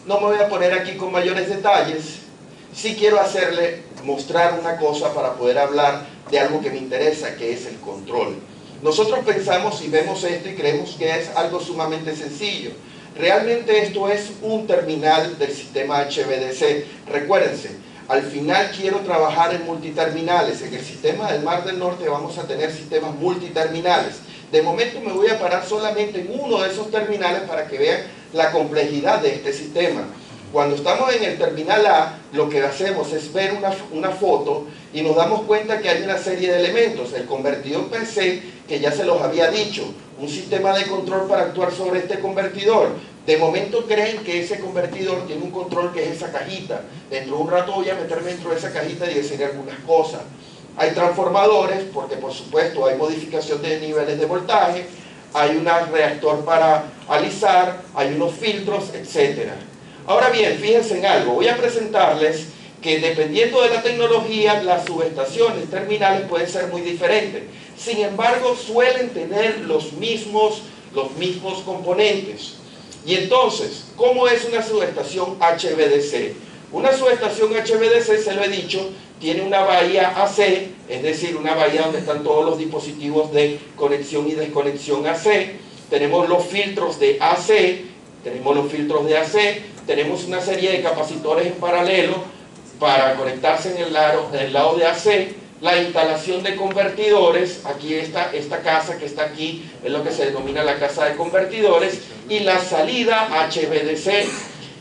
No me voy a poner aquí con mayores detalles. Sí quiero mostrar una cosa para poder hablar de algo que me interesa, que es el control. Nosotros pensamos y vemos esto y creemos que es algo sumamente sencillo. Realmente esto es un terminal del sistema HVDC. Recuérdense, al final quiero trabajar en multiterminales. En el sistema del Mar del Norte vamos a tener sistemas multiterminales. De momento me voy a parar solamente en uno de esos terminales para que vean la complejidad de este sistema. Cuando estamos en el terminal A, lo que hacemos es ver una foto y nos damos cuenta que hay una serie de elementos. El convertidor per se, que ya se los había dicho, un sistema de control para actuar sobre este convertidor. De momento creen que ese convertidor tiene un control que es esa cajita. Dentro de un rato voy a meterme dentro de esa cajita y decir algunas cosas. Hay transformadores, porque por supuesto hay modificación de niveles de voltaje, hay un reactor para alisar, hay unos filtros, etcétera. Ahora bien, fíjense en algo, voy a presentarles que dependiendo de la tecnología, las subestaciones terminales pueden ser muy diferentes. Sin embargo, suelen tener los mismos componentes. Y entonces, ¿cómo es una subestación HVDC? Una subestación HVDC, se lo he dicho, tiene una bahía AC, es decir, una bahía donde están todos los dispositivos de conexión y desconexión AC. Tenemos los filtros de AC, tenemos una serie de capacitores en paralelo para conectarse en el lado de AC, la instalación de convertidores, aquí esta casa que está aquí es lo que se denomina la casa de convertidores, y la salida HVDC.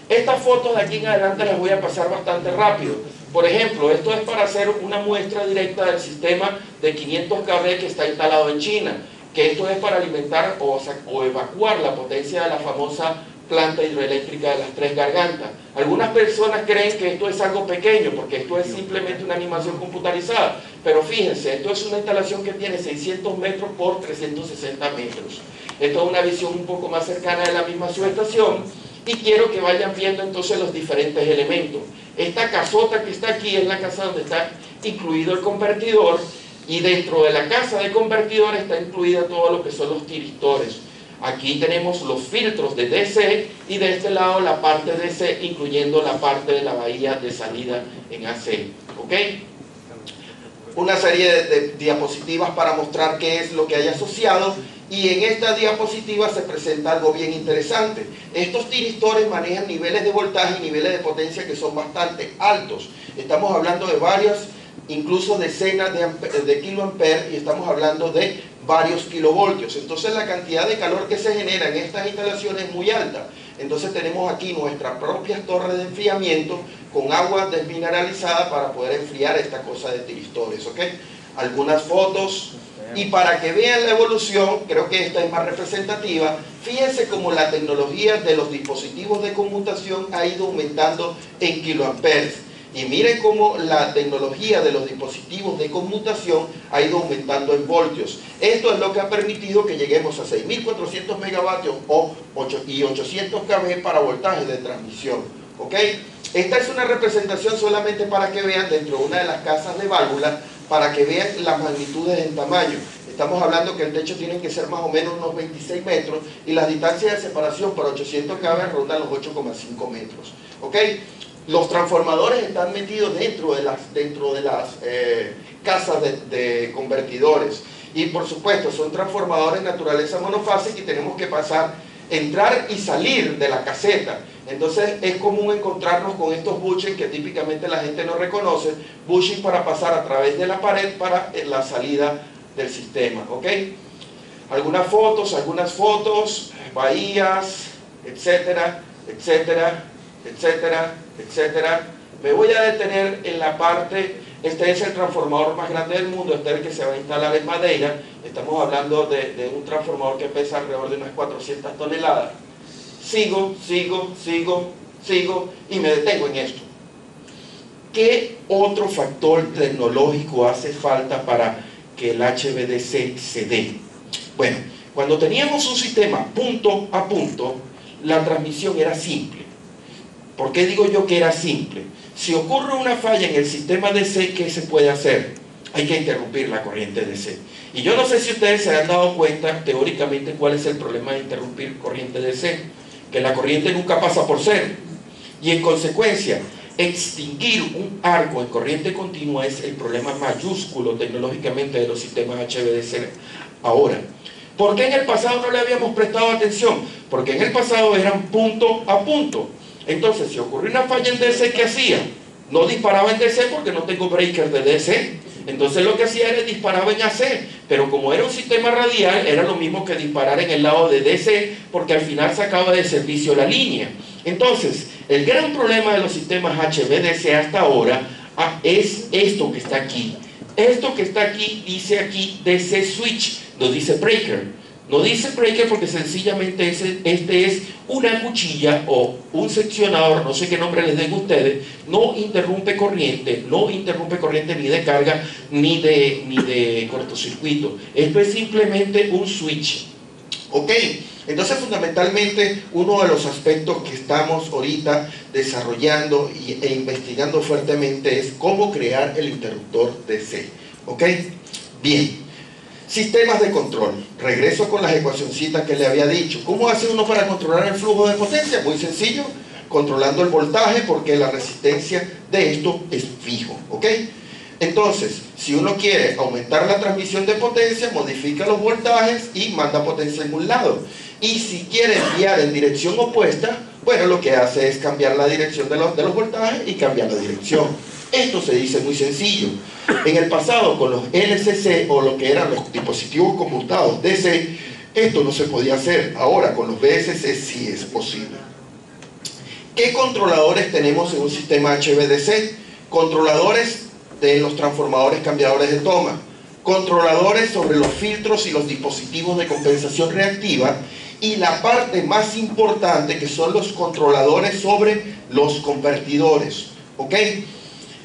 Estas fotos de aquí en adelante las voy a pasar bastante rápido. Por ejemplo, esto es para hacer una muestra directa del sistema de 500 kV que está instalado en China, que esto es para alimentar o evacuar la potencia de la famosa planta hidroeléctrica de las Tres Gargantas. Algunas personas creen que esto es algo pequeño, porque esto es simplemente una animación computarizada, pero fíjense, esto es una instalación que tiene 600 metros por 360 metros. Esto es una visión un poco más cercana de la misma subestación, y quiero que vayan viendo entonces los diferentes elementos. Esta casota que está aquí es la casa donde está incluido el convertidor, y dentro de la casa de convertidor está incluida todo lo que son los tiristores. Aquí tenemos los filtros de DC y de este lado la parte DC, incluyendo la parte de la bahía de salida en AC. ¿Ok? Una serie de diapositivas para mostrar qué es lo que hay asociado, y en esta diapositiva se presenta algo bien interesante. Estos tiristores manejan niveles de voltaje y niveles de potencia que son bastante altos. Estamos hablando de varios, incluso decenas de kiloamperes, y estamos hablando de varios kilovoltios. Entonces la cantidad de calor que se genera en estas instalaciones es muy alta. Entonces tenemos aquí nuestras propias torres de enfriamiento con agua desmineralizada para poder enfriar esta cosa de tiristores. ¿Ok? Algunas fotos, y para que vean la evolución, creo que esta es más representativa. Fíjense cómo la tecnología de los dispositivos de conmutación ha ido aumentando en kiloamperes. Y miren cómo la tecnología de los dispositivos de conmutación ha ido aumentando en voltios. Esto es lo que ha permitido que lleguemos a 6.400 megavatios y 800 kV para voltaje de transmisión. ¿ok? Esta es una representación solamente para que vean dentro de una de las casas de válvula, para que vean las magnitudes en tamaño. Estamos hablando que el techo tiene que ser más o menos unos 26 metros y las distancias de separación para 800 kV rondan los 8,5 metros, ¿ok? Los transformadores están metidos dentro de las casas de convertidores y por supuesto son transformadores de naturaleza monofásica y tenemos que entrar y salir de la caseta. Entonces es común encontrarnos con estos bushings que típicamente la gente no reconoce, bushings para pasar a través de la pared para la salida del sistema, ¿ok? Algunas fotos, bahías, etcétera, etcétera, etcétera, etcétera. Me voy a detener en la parte, este es el transformador más grande del mundo, este es el que se va a instalar en Madeira. Estamos hablando de un transformador que pesa alrededor de unas 400 toneladas. Sigo y me detengo en esto. ¿Qué otro factor tecnológico hace falta para que el HVDC se dé? Bueno, cuando teníamos un sistema punto a punto, la transmisión era simple. ¿Por qué digo yo que era simple? Si ocurre una falla en el sistema DC, ¿qué se puede hacer? Hay que interrumpir la corriente DC. Y yo no sé si ustedes se han dado cuenta teóricamente cuál es el problema de interrumpir corriente DC, que la corriente nunca pasa por cero. Y en consecuencia, extinguir un arco en corriente continua es el problema mayúsculo tecnológicamente de los sistemas HVDC. Ahora, ¿por qué en el pasado no le habíamos prestado atención? Porque en el pasado eran punto a punto. Entonces, si ocurrió una falla en DC, ¿qué hacía? No disparaba en DC porque no tengo breaker de DC. Entonces lo que hacía era disparaba en AC. Pero como era un sistema radial, era lo mismo que disparar en el lado de DC, porque al final sacaba de servicio la línea. Entonces, el gran problema de los sistemas HVDC hasta ahora es esto que está aquí. Esto que está aquí dice aquí DC switch, no dice breaker. No dice breaker porque sencillamente este es una cuchilla o un seccionador, no sé qué nombre les den ustedes, no interrumpe corriente ni de carga ni de cortocircuito. Esto es simplemente un switch. ¿Ok? Entonces fundamentalmente uno de los aspectos que estamos ahorita desarrollando e investigando fuertemente es cómo crear el interruptor DC. ¿Ok? Bien. Sistemas de control. Regreso con las ecuacioncitas que le había dicho. ¿Cómo hace uno para controlar el flujo de potencia? Muy sencillo, controlando el voltaje porque la resistencia de esto es fijo. ¿Ok? Entonces, si uno quiere aumentar la transmisión de potencia, modifica los voltajes y manda potencia en un lado. Y si quiere enviar en dirección opuesta, bueno, lo que hace es cambiar la dirección de los voltajes y cambiar la dirección. Esto se dice muy sencillo. En el pasado, con los LCC o lo que eran los dispositivos conmutados DC, esto no se podía hacer. Ahora, con los VSC sí es posible. ¿Qué controladores tenemos en un sistema HVDC? Controladores de los transformadores cambiadores de toma, controladores sobre los filtros y los dispositivos de compensación reactiva, y la parte más importante que son los controladores sobre los convertidores. ¿Ok?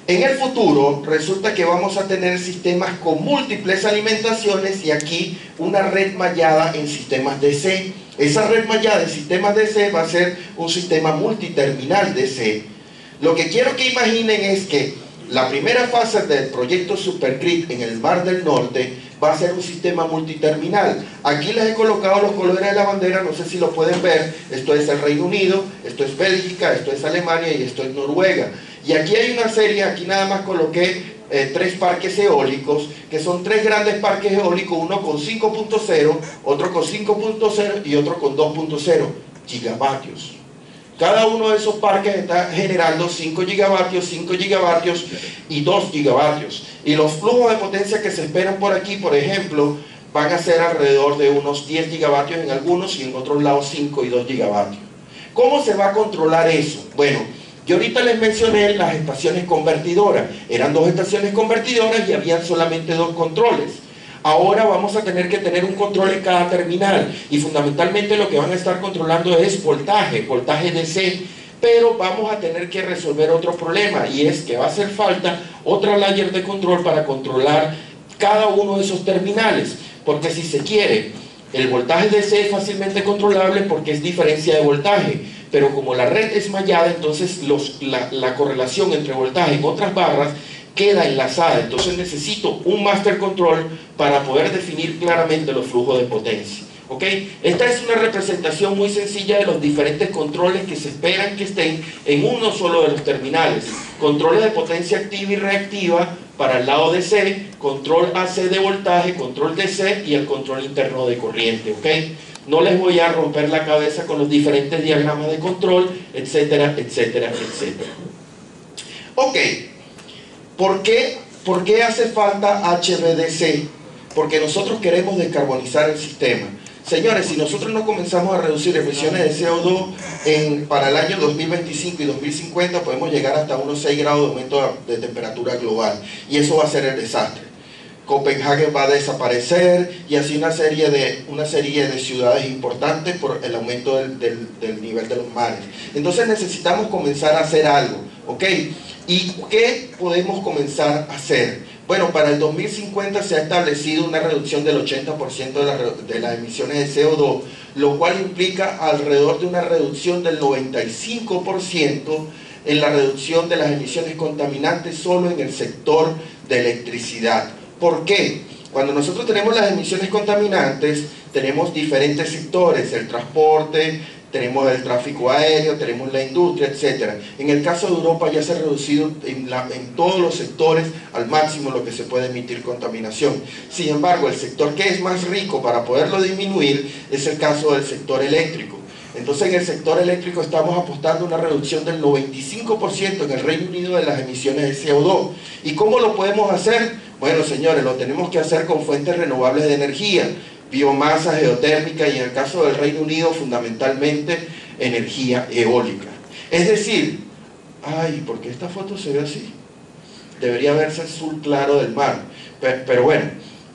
En el futuro resulta que vamos a tener sistemas con múltiples alimentaciones y aquí una red mallada en sistemas DC. Esa red mallada en sistemas DC va a ser un sistema multiterminal DC. Lo que quiero que imaginen es que la primera fase del proyecto Supergrid en el Mar del Norte va a ser un sistema multiterminal. Aquí les he colocado los colores de la bandera, no sé si lo pueden ver. Esto es el Reino Unido, esto es Bélgica, esto es Alemania y esto es Noruega. Y aquí hay una serie, aquí nada más coloqué 3 parques eólicos, que son 3 grandes parques eólicos, uno con 5.0, otro con 5.0 y otro con 2.0 gigavatios. Cada uno de esos parques está generando 5 gigavatios y 2 gigavatios. Y los flujos de potencia que se esperan por aquí, por ejemplo, van a ser alrededor de unos 10 gigavatios en algunos y en otros lados 5 y 2 gigavatios. ¿Cómo se va a controlar eso? Bueno, yo ahorita les mencioné las estaciones convertidoras. Eran 2 estaciones convertidoras y habían solamente 2 controles. Ahora vamos a tener que tener un control en cada terminal y fundamentalmente lo que van a estar controlando es voltaje DC, pero vamos a tener que resolver otro problema y es que va a hacer falta otra layer de control para controlar cada uno de esos terminales, porque si se quiere, el voltaje DC es fácilmente controlable porque es diferencia de voltaje, pero como la red es mallada, entonces la correlación entre voltaje en otras barras queda enlazada. Entonces necesito un master control para poder definir claramente los flujos de potencia. ¿Ok? Esta es una representación muy sencilla de los diferentes controles que se esperan que estén en uno solo de los terminales. Controles de potencia activa y reactiva para el lado DC, control AC de voltaje, control DC y el control interno de corriente. ¿Ok? No les voy a romper la cabeza con los diferentes diagramas de control, etcétera, etcétera, etcétera. Ok, ¿por qué hace falta HVDC? Porque nosotros queremos descarbonizar el sistema. Señores, si nosotros no comenzamos a reducir emisiones de CO2 para el año 2025 y 2050, podemos llegar hasta unos 6 grados de aumento de temperatura global. Y eso va a ser el desastre. Copenhague va a desaparecer y así una serie de ciudades importantes por el aumento del nivel de los mares. Entonces necesitamos comenzar a hacer algo, ¿ok? ¿Y qué podemos comenzar a hacer? Bueno, para el 2050 se ha establecido una reducción del 80% de las emisiones de CO2, lo cual implica alrededor de una reducción del 95% en la reducción de las emisiones contaminantes solo en el sector de electricidad. ¿Por qué? Cuando nosotros tenemos las emisiones contaminantes, tenemos diferentes sectores, el transporte, tenemos el tráfico aéreo, tenemos la industria, etc. En el caso de Europa ya se ha reducido en todos los sectores al máximo lo que se puede emitir contaminación. Sin embargo, el sector que es más rico para poderlo disminuir es el caso del sector eléctrico. Entonces en el sector eléctrico estamos apostando a una reducción del 95% en el Reino Unido de las emisiones de CO2. ¿Y cómo lo podemos hacer? Bueno, señores, lo tenemos que hacer con fuentes renovables de energía, biomasa, geotérmica y en el caso del Reino Unido fundamentalmente energía eólica. Es decir, ay, ¿por qué esta foto se ve así? Debería verse azul claro del mar, pero bueno,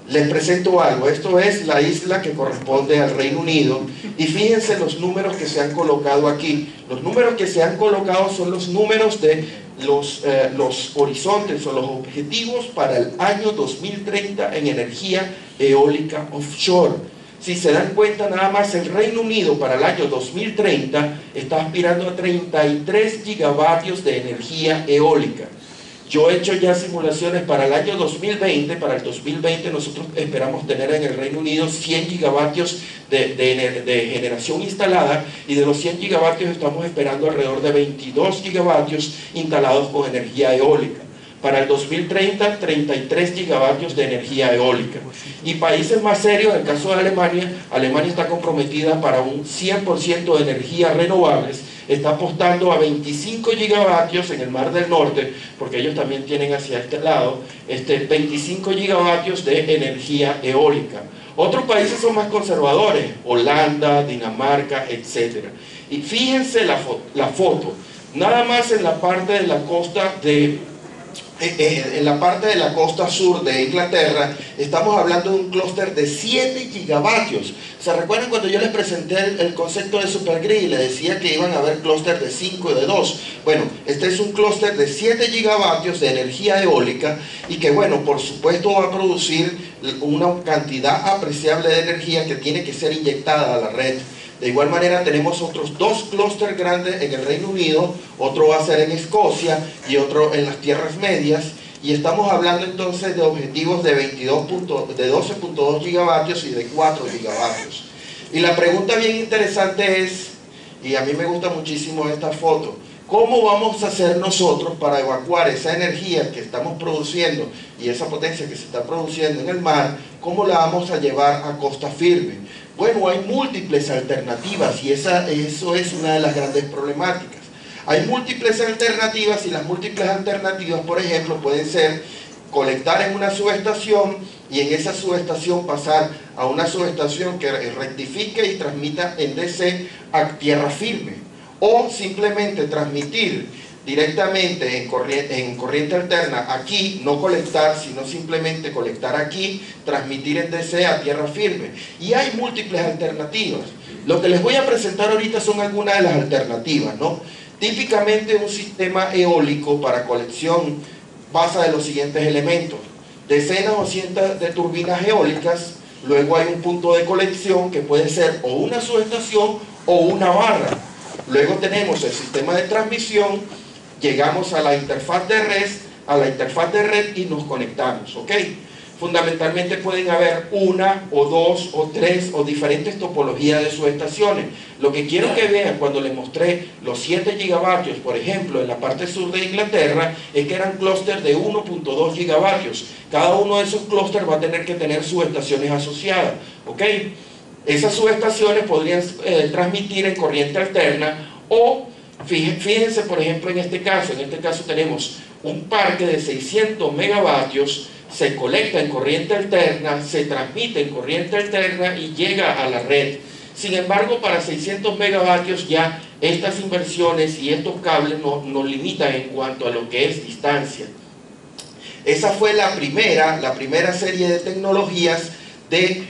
les presento algo. Esto es la isla que corresponde al Reino Unido y fíjense los números que se han colocado aquí. Los números que se han colocado son los números de los horizontes o los objetivos para el año 2030 en energía eólica offshore. Si se dan cuenta, nada más el Reino Unido para el año 2030 está aspirando a 33 gigavatios de energía eólica. Yo he hecho ya simulaciones para el año 2020, para el 2020 nosotros esperamos tener en el Reino Unido 100 gigavatios de generación instalada y de los 100 gigavatios estamos esperando alrededor de 22 gigavatios instalados con energía eólica. Para el 2030, 33 gigavatios de energía eólica. Y países más serios, en el caso de Alemania, Alemania está comprometida para un 100% de energías renovables, está apostando a 25 gigavatios en el Mar del Norte, porque ellos también tienen hacia este lado, 25 gigavatios de energía eólica. Otros países son más conservadores, Holanda, Dinamarca, etc. Y fíjense la foto, nada más en la parte de la costa sur de Inglaterra, estamos hablando de un clúster de 7 gigavatios. ¿Se recuerdan cuando yo les presenté el concepto de supergrid y les decía que iban a haber clúster de 5 y de 2? Bueno, este es un clúster de 7 gigavatios de energía eólica y que, bueno, por supuesto va a producir una cantidad apreciable de energía que tiene que ser inyectada a la red. De igual manera tenemos otros 2 clústeres grandes en el Reino Unido, otro va a ser en Escocia y otro en las tierras medias, y estamos hablando entonces de objetivos de 12.2 gigavatios y de 4 gigavatios. Y la pregunta bien interesante es, y a mí me gusta muchísimo esta foto, ¿cómo vamos a hacer nosotros para evacuar esa energía que estamos produciendo y esa potencia que se está produciendo en el mar? ¿Cómo la vamos a llevar a costa firme? Bueno, hay múltiples alternativas y eso es una de las grandes problemáticas. Hay múltiples alternativas y las múltiples alternativas, por ejemplo, pueden ser colectar en una subestación y en esa subestación pasar a una subestación que rectifique y transmita en DC a tierra firme, o simplemente transmitir directamente en corriente alterna aquí, no colectar, sino simplemente colectar aquí, transmitir en DC a tierra firme. Y hay múltiples alternativas. Lo que les voy a presentar ahorita son algunas de las alternativas, ¿no? Típicamente un sistema eólico para colección pasa de los siguientes elementos: decenas o cientos de turbinas eólicas, luego hay un punto de colección que puede ser o una subestación o una barra. Luego tenemos el sistema de transmisión, llegamos a la interfaz de red, y nos conectamos, ¿ok? Fundamentalmente pueden haber una o dos o tres o diferentes topologías de subestaciones. Lo que quiero que vean cuando les mostré los 7 gigavatios, por ejemplo, en la parte sur de Inglaterra, es que eran clústeres de 1.2 gigavatios. Cada uno de esos clústeres va a tener que tener subestaciones asociadas, ¿ok? Esas subestaciones podrían transmitir en corriente alterna o, fíjense por ejemplo en este caso tenemos un parque de 600 megavatios, se colecta en corriente alterna, se transmite en corriente alterna y llega a la red. Sin embargo, para 600 megavatios ya estas inversiones y estos cables nos limitan en cuanto a lo que es distancia. Esa fue la primera serie de tecnologías de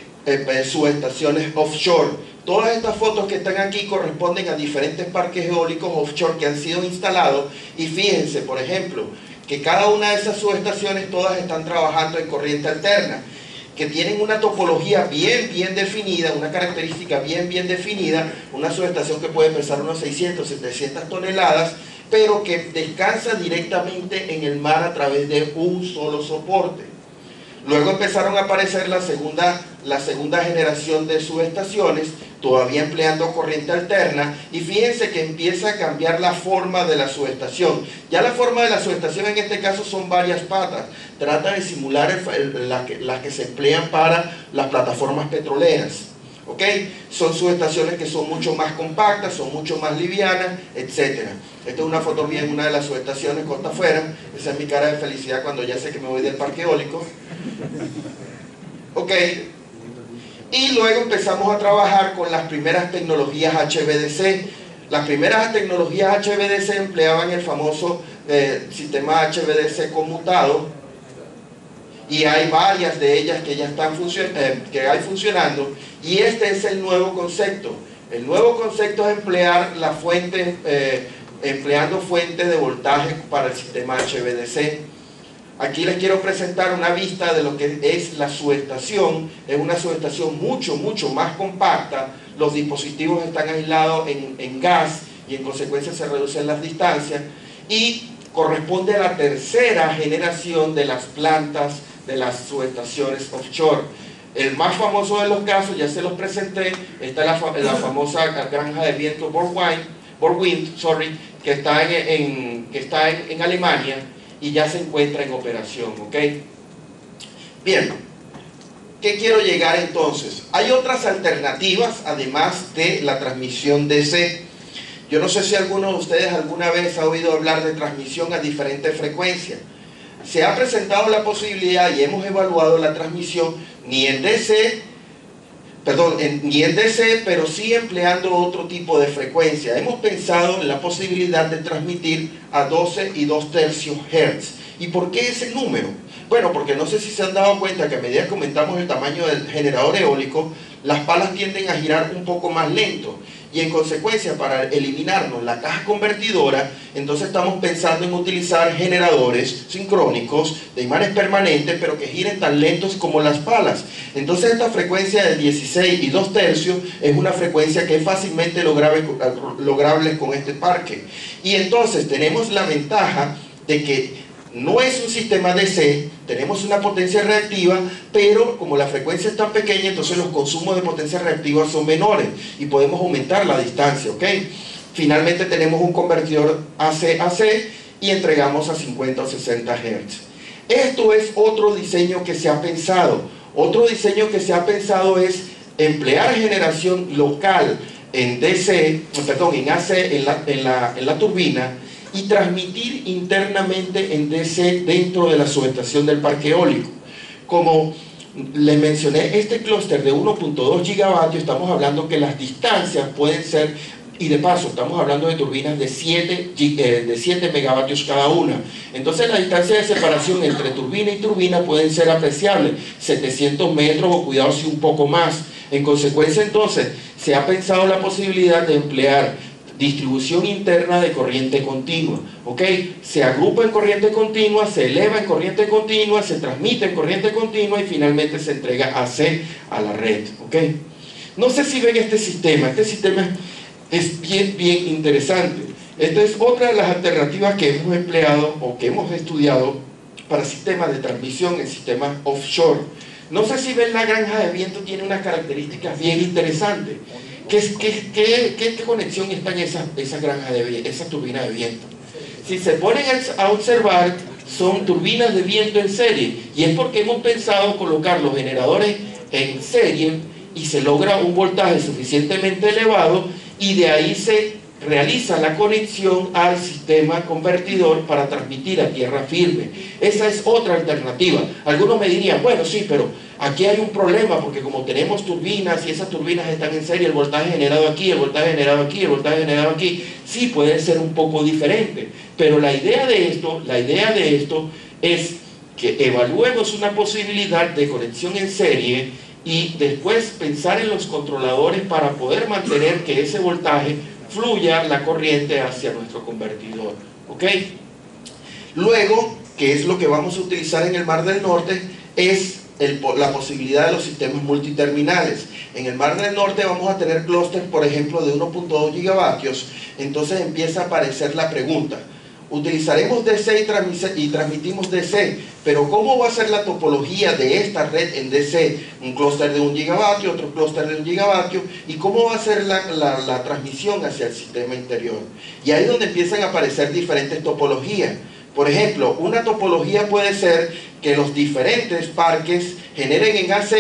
subestaciones offshore. Todas estas fotos que están aquí corresponden a diferentes parques eólicos offshore que han sido instalados, y fíjense, por ejemplo, que cada una de esas subestaciones todas están trabajando en corriente alterna, que tienen una topología bien definida, una característica bien definida, una subestación que puede pesar unos 600, 700 toneladas, pero que descansa directamente en el mar a través de un solo soporte. Luego empezaron a aparecer la segunda generación de subestaciones, todavía empleando corriente alterna, y fíjense que empieza a cambiar la forma de la subestación. Ya la forma de la subestación en este caso son varias patas, trata de simular las que se emplean para las plataformas petroleras. ¿Ok? Son subestaciones que son mucho más compactas, son mucho más livianas, etc. Esta es una foto mía en una de las subestaciones costa afuera. Esa es mi cara de felicidad cuando ya sé que me voy del parque eólico. Ok. Y luego empezamos a trabajar con las primeras tecnologías HVDC. Las primeras tecnologías HVDC empleaban el famoso sistema HVDC conmutado, y hay varias de ellas que ya están funcionando, y este es el nuevo concepto. El nuevo concepto es emplear la fuente, empleando fuentes de voltaje para el sistema HVDC. Aquí les quiero presentar una vista de lo que es la subestación. Es una subestación mucho más compacta. Los dispositivos están aislados en gas y en consecuencia se reducen las distancias, y corresponde a la tercera generación de las plantas de las subestaciones offshore. El más famoso de los casos, ya se los presenté, está la famosa granja de viento Borwind, que está en Alemania y ya se encuentra en operación, ¿ok? Bien, ¿qué quiero llegar entonces? Hay otras alternativas además de la transmisión DC. Yo no sé si alguno de ustedes alguna vez ha oído hablar de transmisión a diferentes frecuencias. Se ha presentado la posibilidad y hemos evaluado la transmisión ni en DC, pero sí empleando otro tipo de frecuencia. Hemos pensado en la posibilidad de transmitir a 12 y 2/3 Hz. ¿Y por qué ese número? Bueno, porque no sé si se han dado cuenta que a medida que aumentamos el tamaño del generador eólico, las palas tienden a girar un poco más lento. Y en consecuencia, para eliminarnos la caja convertidora, entonces estamos pensando en utilizar generadores sincrónicos de imanes permanentes, pero que giren tan lentos como las palas. Entonces esta frecuencia de 16 y 2/3 es una frecuencia que es fácilmente lograble con este parque. Y entonces tenemos la ventaja de que no es un sistema DC, tenemos una potencia reactiva, pero como la frecuencia es tan pequeña, entonces los consumos de potencia reactiva son menores y podemos aumentar la distancia, ¿ok? Finalmente tenemos un convertidor AC-AC y entregamos a 50 o 60 Hz. Esto es otro diseño que se ha pensado. Otro diseño que se ha pensado es emplear generación local en AC, en la turbina, y transmitir internamente en DC dentro de la subestación del parque eólico. Como les mencioné, este clúster de 1.2 gigavatios, estamos hablando que las distancias pueden ser, y de paso estamos hablando de turbinas de 7 megavatios cada una. Entonces la distancia de separación entre turbina y turbina pueden ser apreciables, 700 metros o cuidado si un poco más. En consecuencia entonces se ha pensado la posibilidad de emplear distribución interna de corriente continua, ¿ok? Se agrupa en corriente continua, se eleva en corriente continua, se transmite en corriente continua y finalmente se entrega AC a la red, ¿ok? No sé si ven este sistema es bien interesante. Esta es otra de las alternativas que hemos empleado o que hemos estudiado para sistemas de transmisión en sistemas offshore. No sé si ven, la granja de viento tiene unas características bien interesantes. ¿Qué conexión está en esa granja de viento, esa turbina de viento? Si se ponen a observar, son turbinas de viento en serie, y es porque hemos pensado colocar los generadores en serie y se logra un voltaje suficientemente elevado, y de ahí se realiza la conexión al sistema convertidor para transmitir a tierra firme. Esa es otra alternativa. Algunos me dirían, bueno, sí, pero aquí hay un problema, porque como tenemos turbinas y esas turbinas están en serie, el voltaje generado aquí, el voltaje generado aquí, el voltaje generado aquí, sí puede ser un poco diferente. Pero la idea de esto es que evaluemos una posibilidad de conexión en serie y después pensar en los controladores para poder mantener que ese voltaje fluya la corriente hacia nuestro convertidor. ¿Ok? Luego, que es lo que vamos a utilizar en el Mar del Norte, es la posibilidad de los sistemas multiterminales. En el Mar del Norte vamos a tener clústeres, por ejemplo, de 1.2 gigavatios. Entonces empieza a aparecer la pregunta: utilizaremos DC y transmitimos DC, pero ¿cómo va a ser la topología de esta red en DC? Un clúster de 1 gigavatio, otro clúster de 1 gigavatio, ¿y cómo va a ser la transmisión hacia el sistema interior? Y ahí es donde empiezan a aparecer diferentes topologías. Por ejemplo, una topología puede ser que los diferentes parques generen en AC,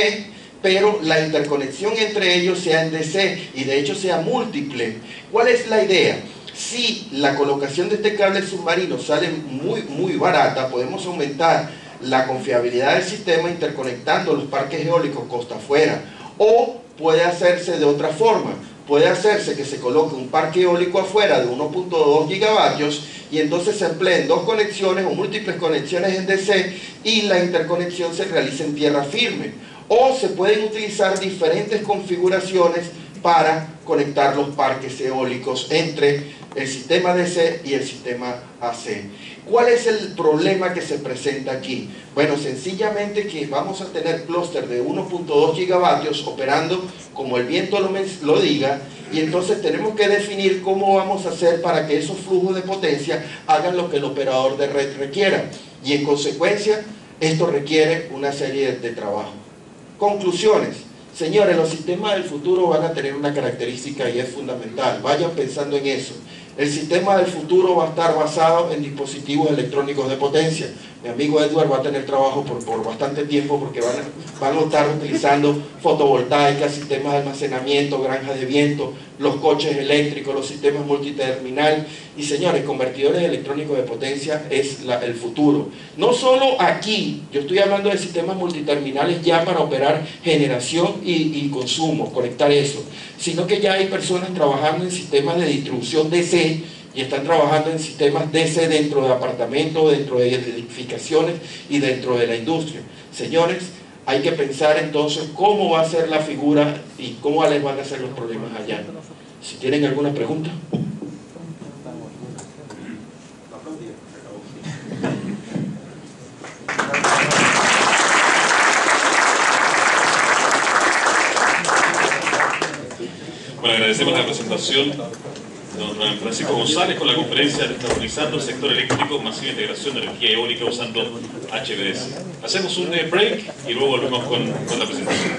pero la interconexión entre ellos sea en DC, y de hecho sea múltiple. ¿Cuál es la idea? Si la colocación de este cable submarino sale muy barata, podemos aumentar la confiabilidad del sistema interconectando los parques eólicos costa afuera. O puede hacerse de otra forma. Puede hacerse que se coloque un parque eólico afuera de 1.2 gigavatios y entonces se empleen dos conexiones o múltiples conexiones en DC y la interconexión se realice en tierra firme. O se pueden utilizar diferentes configuraciones para conectar los parques eólicos entre el sistema DC y el sistema AC. ¿Cuál es el problema que se presenta aquí? Bueno, sencillamente que vamos a tener clúster de 1.2 gigavatios operando como el viento lo diga, y entonces tenemos que definir cómo vamos a hacer para que esos flujos de potencia hagan lo que el operador de red requiera, y en consecuencia esto requiere una serie de trabajo. Conclusiones. Señores, los sistemas del futuro van a tener una característica y es fundamental. Vayan pensando en eso. El sistema del futuro va a estar basado en dispositivos electrónicos de potencia. Mi amigo Edward va a tener trabajo por bastante tiempo porque van a estar utilizando fotovoltaicas, sistemas de almacenamiento, granjas de viento, los coches eléctricos, los sistemas multiterminal. Y señores, convertidores electrónicos de potencia es el futuro. No solo aquí, yo estoy hablando de sistemas multiterminales ya para operar generación y consumo, conectar eso, sino que ya hay personas trabajando en sistemas de distribución DC y están trabajando en sistemas DC dentro de apartamentos, dentro de edificaciones y dentro de la industria. Señores, hay que pensar entonces cómo va a ser la figura y cómo les van a ser los problemas allá. Si tienen alguna pregunta. Bueno, agradecemos la presentación de don Francisco González con la conferencia Descarbonizando el sector eléctrico, masiva integración de energía eólica usando HVDC. Hacemos un break y luego volvemos con la presentación.